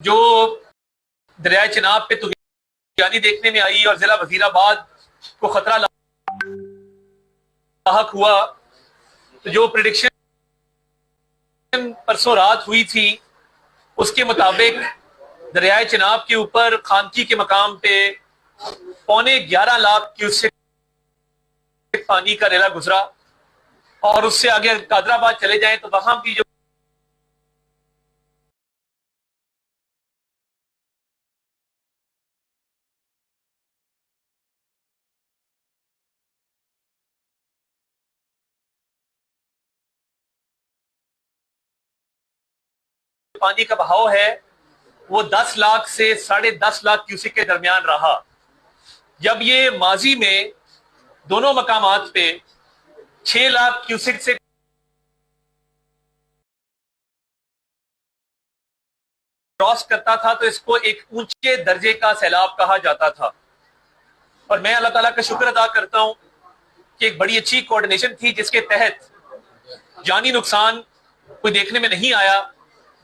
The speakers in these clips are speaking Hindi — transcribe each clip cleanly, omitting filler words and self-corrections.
जो दरियाए चिनाब पे तूफानी देखने में आई और जिला वजीराबाद को खतरा लाहक हुआ, तो जो प्रिडिक्शन परसों रात हुई थी उसके मुताबिक दरियाए चिनाब के ऊपर खानकी के मकाम पे 11.25 लाख क्यूसेक पानी का रेला गुजरा। और उससे आगे कादराबाद चले जाएं तो वहां भी जो पानी का बहाव है वो 10 लाख से 10.5 लाख क्यूसेक के दरमियान रहा। जब ये माजी में दोनों मकामात पे 6 लाख क्यूसेक से क्रॉस करता था तो इसको एक ऊंचे दर्जे का सैलाब कहा जाता था। और मैं अल्लाह ताला का शुक्र अदा करता हूं कि एक बड़ी अच्छी कोऑर्डिनेशन थी जिसके तहत जानी नुकसान कोई देखने में नहीं आया।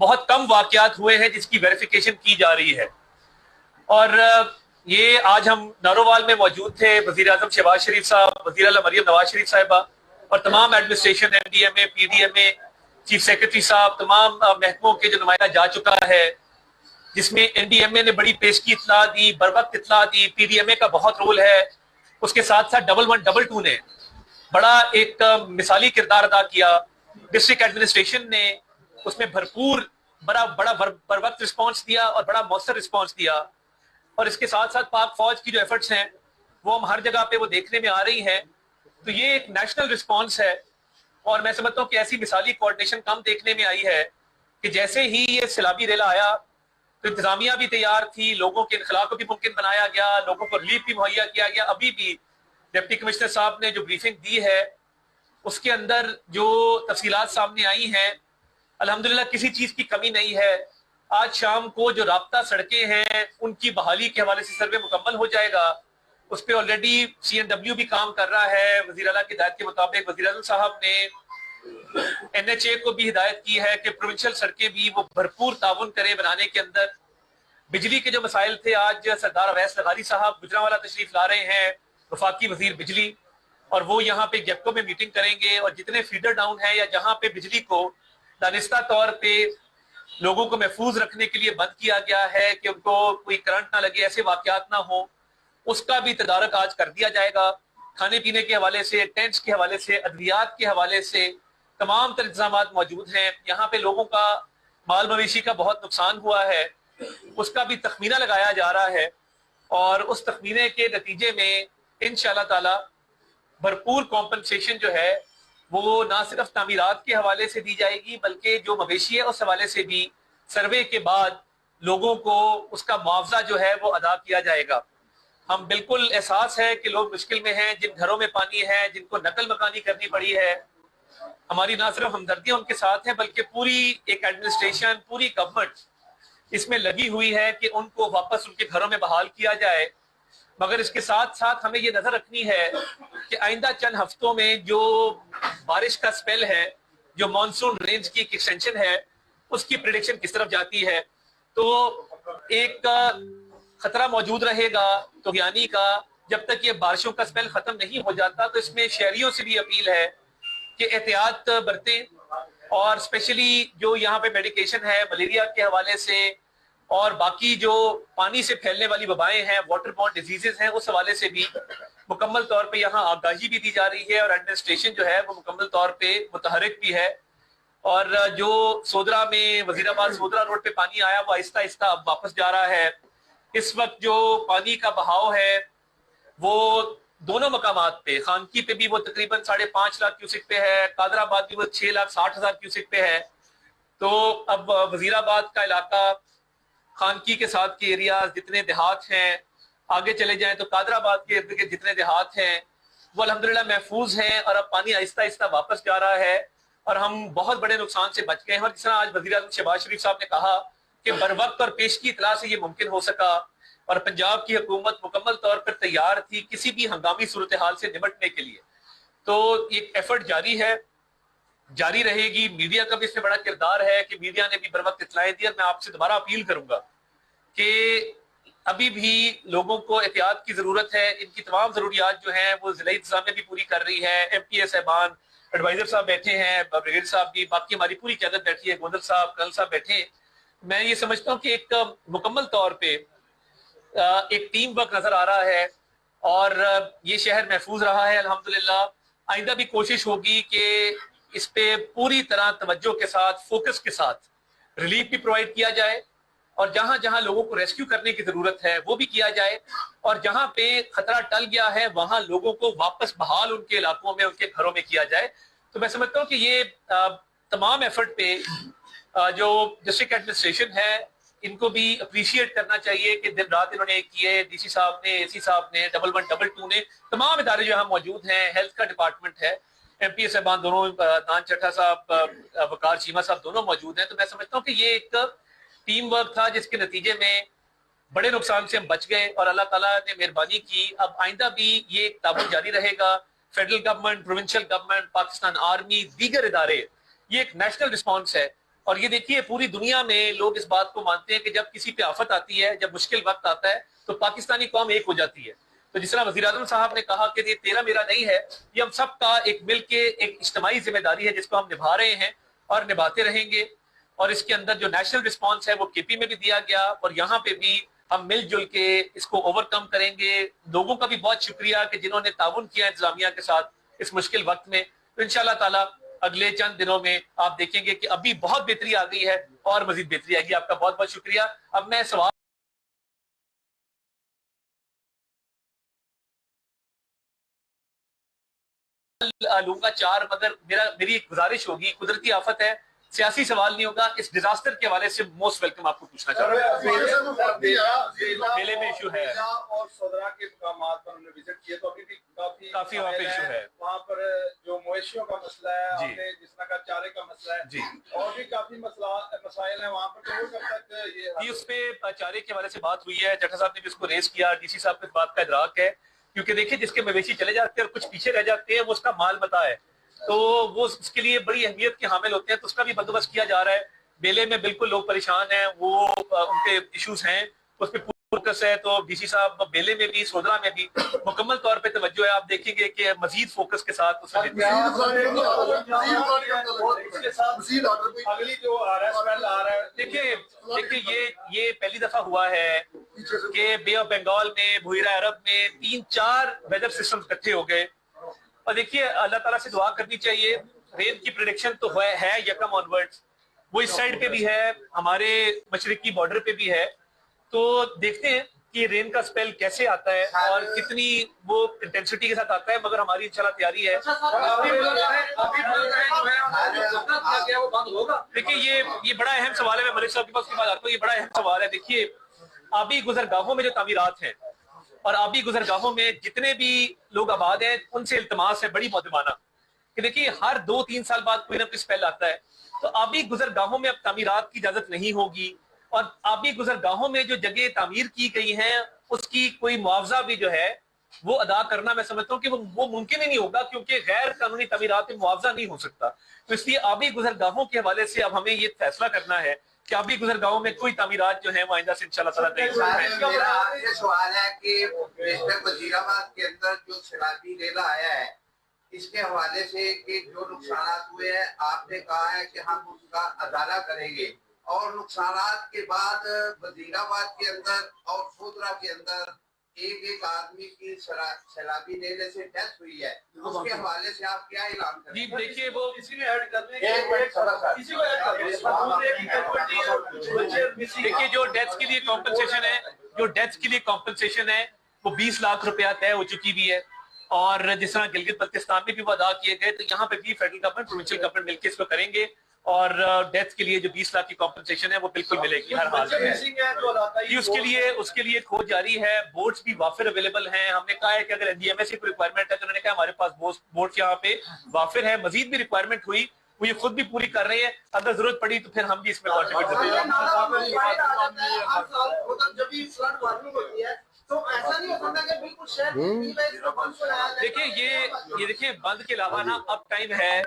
बहुत कम वाकयात हुए हैं जिसकी वेरिफिकेशन की जा रही है। और ये आज हम नारोवाल में मौजूद थे, वजीर आजम शहबाज शरीफ साहब, वजीर आला मरियम नवाज शरीफ साहिबा और तमाम administration, NDMA, PDMA, chief secretary साहब, तमाम महकमों के जो नुमाइंदा जा चुका है, जिसमें NDMA ने बड़ी पेशगी इतला दी, बर वक्त इतला दी, PDMA का बहुत रोल है। उसके साथ साथ 1122 ने बड़ा एक मिसाली किरदार अदा किया। डिस्ट्रिक्ट एडमिनिस्ट्रेशन ने उसमें भरपूर बड़ा बर वक्त रिस्पॉन्स दिया और बड़ा मौसर रिस्पॉन्स दिया। और इसके साथ साथ पाक फौज की जो एफर्ट्स हैं वो हम हर जगह पे वो देखने में आ रही हैं। तो ये एक नेशनल रिस्पॉन्स है और मैं समझता हूँ कि ऐसी मिसाली कोऑर्डिनेशन कम देखने में आई है कि जैसे ही ये सैलाबी रेला आया तो इंतजामिया भी तैयार थी, लोगों के इनखला को भी मुमकिन बनाया गया, लोगों को रिलीफ भी मुहैया किया गया। अभी भी डिप्टी कमिश्नर साहब ने जो ब्रीफिंग दी है उसके अंदर जो तफसीलात सामने आई हैं, अल्हम्दुलिल्लाह किसी चीज की कमी नहीं है। आज शाम को जो राब्ता सड़कें हैं उनकी बहाली के हवाले से सर्वे मुकम्मल हो जाएगा। उस पर ऑलरेडी CNW भी काम कर रहा है। वज़ीर आला की हिदायत के मुताबिक वज़ीर आज़म साहब ने NHA को भी हिदायत की है कि प्रोविंशियल सड़कें भी वो भरपूर ताउन करें बनाने के अंदर। बिजली के जो मसाइल थे, आज सरदार अवैस लगारी साहब गुजरांवाला तशरीफ ला रहे हैं, वफाकी वजीर बिजली, और वो यहाँ पे गेप्को में मीटिंग करेंगे और जितने फीडर डाउन है या जहाँ पे बिजली को दानिस्ता तौर पे लोगों को महफूज रखने के लिए बंद किया गया है कि उनको कोई करंट ना लगे, ऐसे वाकयात ना हो, उसका भी तदारक आज कर दिया जाएगा। खाने पीने के हवाले से, टेंट्स के हवाले से, अद्वियात के हवाले से तमाम तर इंतजाम मौजूद हैं। यहाँ पे लोगों का माल मवेशी का बहुत नुकसान हुआ है, उसका भी तखमीना लगाया जा रहा है और उस तखमीने के नतीजे में इंशाअल्लाह ताला भरपूर कॉम्पनसेशन जो है वो ना सिर्फ तामीरात के हवाले से दी जाएगी बल्कि जो मवेशी है उस हवाले से भी सर्वे के बाद लोगों को उसका मुआवजा जो है वो अदा किया जाएगा। हम बिल्कुल एहसास है कि लोग मुश्किल में हैं, जिन घरों में पानी है, जिनको नकल मकानी करनी पड़ी है, हमारी ना सिर्फ हमदर्दियां उनके साथ है बल्कि पूरी एक एडमिनिस्ट्रेशन, पूरी गवर्नमेंट इसमें लगी हुई है कि उनको वापस उनके घरों में बहाल किया जाए। मगर इसके साथ साथ हमें ये नजर रखनी है कि आइंदा चंद हफ्तों में जो बारिश का स्पेल है, जो मानसून रेंज की एक्सटेंशन है, उसकी प्रिडिक्शन किस तरफ जाती है। तो एक खतरा मौजूद रहेगा तूफानी का जब तक ये बारिशों का स्पेल खत्म नहीं हो जाता। तो इसमें शहरियों से भी अपील है कि एहतियात बरतें और स्पेशली जो यहाँ पे मेडिकेशन है मलेरिया के हवाले से और बाकी जो पानी से फैलने वाली वबाएं हैं, वाटर बॉर्न डिजीजेस हैं, उस हवाले से भी मुकम्मल तौर पे यहाँ आगाही भी दी जा रही है और एडमिनिस्ट्रेशन जो है वो मुकम्मल तौर पे मुतहरिक भी है। और जो सोदरा में वजीराबाद सोदरा रोड पे पानी आया वो आहिस्ता आहिस्ता अब वापस जा रहा है। इस वक्त जो पानी का बहाव है वो दोनों मकामात पे, खानकी पे भी वो तकरीबन 5.5 लाख क्यूसेक पे है, कादराबाद भी वो 6,60,000 क्यूसेक पे है। तो अब वजीराबाद का इलाका, खानकी के साथ के एरिया, जितने देहात हैं, आगे चले जाएं तो कादराबाद के इर्द गिर्द जितने देहात हैं वो अल्हम्दुलिल्लाह महफूज हैं और अब पानी आहिस्ता आहिस्ता वापस जा रहा है और हम बहुत बड़े नुकसान से बच गए हैं। और जिस तरह आज वज़ीर आज़म शहबाज शरीफ साहब ने कहा कि बर वक्त और पेश की इतला से ये मुमकिन हो सका और पंजाब की हुकूमत मुकम्मल तौर पर तैयार थी किसी भी हंगामी सूरत हाल से निपटने के लिए। तो एक एफर्ट जारी है। जारी रहेगी। मीडिया का भी इसमें बड़ा किरदार है कि मीडिया ने भी बर वक्त इत्तलाएं दी, और मैं आपसे दोबारा अपील करूंगा कि अभी भी लोगों को एहतियात की जरूरत है। इनकी तमाम जरूरियात जो हैं वो जिला इंतजामिया भी पूरी कर रही है। MPA साहबान, एडवाइजर साहब बैठे हैं, ब्रिगेड साहब भी, बाकी हमारी पूरी क़यादत बैठी है, गोंदल साहब, कर्नल साहब बैठे हैं। मैं ये समझता हूँ कि एक मुकम्मल तौर पे एक टीम वर्क नजर आ रहा है, और ये शहर महफूज रहा है अल्हम्दुलिल्लाह। आइंदा भी कोशिश होगी कि इस पे पूरी तरह तवज्जो के साथ, फोकस के साथ रिलीफ भी प्रोवाइड किया जाए, और जहां जहां लोगों को रेस्क्यू करने की जरूरत है वो भी किया जाए, और जहां पे खतरा टल गया है वहां लोगों को वापस बहाल उनके इलाकों में, उनके घरों में किया जाए। तो मैं समझता हूँ कि ये तमाम एफर्ट पे जो डिस्ट्रिक्ट एडमिनिस्ट्रेशन है इनको भी अप्रिशिएट करना चाहिए कि दिन रात इन्होंने किए। DC साहब ने, AC साहब ने, 1112 ने, तमाम इदारे जो यहाँ मौजूद हैं, हेल्थ का डिपार्टमेंट है, MPA साहबान दोनों, दान चट्टा साहब, वकार चीमा साहब दोनों मौजूद हैं। तो मैं समझता हूँ कि ये एक टीम वर्क था जिसके नतीजे में बड़े नुकसान से हम बच गए, और अल्लाह ताला ने मेहरबानी की। अब आइंदा भी ये ताबन जारी रहेगा। Federal government, provincial government, Pakistan army, दीगर इदारे, ये एक नेशनल रिस्पॉन्स है। और ये देखिए पूरी दुनिया में लोग इस बात को मानते हैं कि जब किसी पे आफत आती है, जब मुश्किल वक्त आता है, तो पाकिस्तानी कौम एक हो जाती है। तो जिस तरह वज़ीर आज़म साहब ने कहा कि ये तेरा मेरा नहीं है, ये हम सब का एक मिल के एक इज्तिमाई जिम्मेदारी है जिसको हम निभा रहे हैं और निभाते रहेंगे। और इसके अंदर जो नेशनल रिस्पॉन्स है वो KP में भी दिया गया, और यहाँ पे भी हम मिलजुल के इसको ओवरकम करेंगे। लोगों का भी बहुत शुक्रिया कि जिन्होंने ताउन किया इंतजामिया के साथ इस मुश्किल वक्त में। तो इंशाअल्लाह ताला अगले चंद दिनों में आप देखेंगे कि अभी बहुत बेहतरी आ गई है और मजीद बेहतरी आएगी। आपका बहुत बहुत शुक्रिया। अब मैं सवाल लूंगा 4, मगर मेरी एक गुजारिश होगी, कुदरती आफत है, सियासी सवाल नहीं होगा, इस डिजास्टर के हवाले से मोस्ट वेलकम आपको पूछना चाहूंगा। मेले में इशू है और सदरा के मकामात पर हमने विजिट किया, तो अभी भी काफी वहाँ पे इशू है। वहाँ पर जो मवेशियों का मसला है, हमने जिस तरह का चारे का मसला है जी, और भी काफी मसाइल है वहाँ पर। तो हो सकता है उस पे चारे के हवाले से बात हुई है, चट्टा साहब ने भी इसको रेस किया, DC साहब को इस बात का इदराक है, क्योंकि देखिए जिसके मवेशी चले जाते हैं और कुछ पीछे रह जाते हैं वो उसका माल मता है, तो वो उसके लिए बड़ी अहमियत के हामिल होते हैं। तो उसका भी बंदोबस्त किया जा रहा है। मेले में बिल्कुल लोग परेशान हैं, वो उनके इश्यूज हैं, उस पर फोकस है। तो DC साहब मेले में भी, सोदरा में भी मुकम्मल तौर पे तवज्जो है। आप देखेंगे कि मजीद फोकस के साथ अगली जो आ रहा है, देखिए ये पहली दफा हुआ है कि बे ऑफ बंगाल में, बुहिरा अरब में 3-4 वेदर सिस्टम इकट्ठे हो गए। और देखिए अल्लाह ताला से दुआ करनी चाहिए। रेन की प्रेडिक्शन तो है यकम ऑनवर्ड्स, वो इस साइड पे भी है, हमारे मशरिकी बॉर्डर पे भी है। तो देखते हैं कि रेन का स्पेल कैसे आता है और कितनी वो इंटेंसिटी के साथ आता है, मगर हमारी इंशाल्लाह तैयारी है। देखिए ये बड़ा अहम सवाल है। मैं मलिक साहब के पास की बात आता हूँ, ये बड़ा अहम सवाल है। देखिए आबी गुजरगाहों में जो तामीरात हैं और आबी गुजरगाहों में जितने भी लोग आबाद हैं, उनसे इल्तमास है बड़ी मोहतमाना कि देखिए हर 2-3 साल बाद कोई ना कोई स्पेल आता है। तो आबी गुजरगाहों में अब तामीरात की इजाजत नहीं होगी, और आबी गुजरगाहों में जो जगह तामीर की गई हैं उसकी कोई मुआवजा भी जो है वो अदा करना, मैं समझता हूँ कि वो मुमकिन ही नहीं होगा, क्योंकि गैर कानूनी तामीरात में मुआवजा नहीं हो सकता। तो इसलिए आबी गुजरगाहों के हवाले से अब हमें ये फैसला करना है कि आबी गुजरगाहों में कोई तामीरात जो है वो आइंदा से इंशाल्लाह ताला नहीं। ये सवाल है कि वजीराबाद के अंदर जो सैलाबी रेला आया है, इसके हवाले से कि जो नुकसान हुए हैं, आपने कहा है कि हम उसका अदाला करेंगे, और नुकसान के बाद वजीराबाद के अंदर और सोदरा के अंदर एक आदमी की सैलाबी रेले से डेथ हुई है, उसके हवाले से आप क्या ऐलान करेंगे? देखिए वो इसी में ऐड कर देखिए जो डेथ के लिए कॉम्पनसेशन है वो 20 लाख रुपया तय हो चुकी भी है, और जिस तरह गिलगित बल्तिस्तान में भी वो अदा किए गए, तो यहाँ पे भी फेडरल गवर्नमेंट, प्रोविंशियल गवर्नमेंट मिलकर इसको करेंगे, और डेथ के लिए जो 20 लाख की कॉम्पनसेशन है वो बिल्कुल मिलेगी हर हाल में। उसके लिए खोज जारी है, बोट्स भी वाफिर अवेलेबल हैं। हमने कहा है कि अगर NDMA से कोई रिक्वायरमेंट है, तो उन्होंने कहा हमारे पास बोट्स यहाँ पे वाफिर है। मजीद भी रिक्वायरमेंट हुई वो ये खुद भी पूरी कर रहे हैं, अगर जरूरत पड़ी तो फिर हम भी इसमें कॉन्ट्रीब्यूट करेंगे। तो ऐसा नहीं हो सकता कि बिल्कुल शहर देखिए ये देखिए बंद के अलावा ना अब टाइम है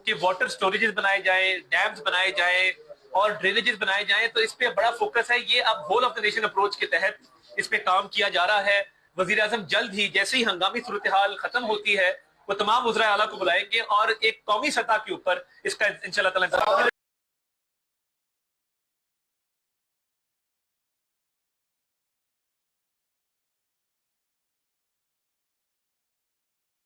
कि वाटर स्टोरेजेस बनाए जाए, डैम्स बनाए जाए और ड्रेनेजेस बनाए जाए। तो इस पे बड़ा फोकस है। ये अब whole of the nation approach के तहत इस पे काम किया जा रहा है। वजीर आजम जल्द ही जैसे ही हंगामी सूरत हाल खत्म होती है वो तमाम वज़राए आला को बुलाएंगे और एक कौमी सतह के ऊपर इसका इंशाअल्लाह ताला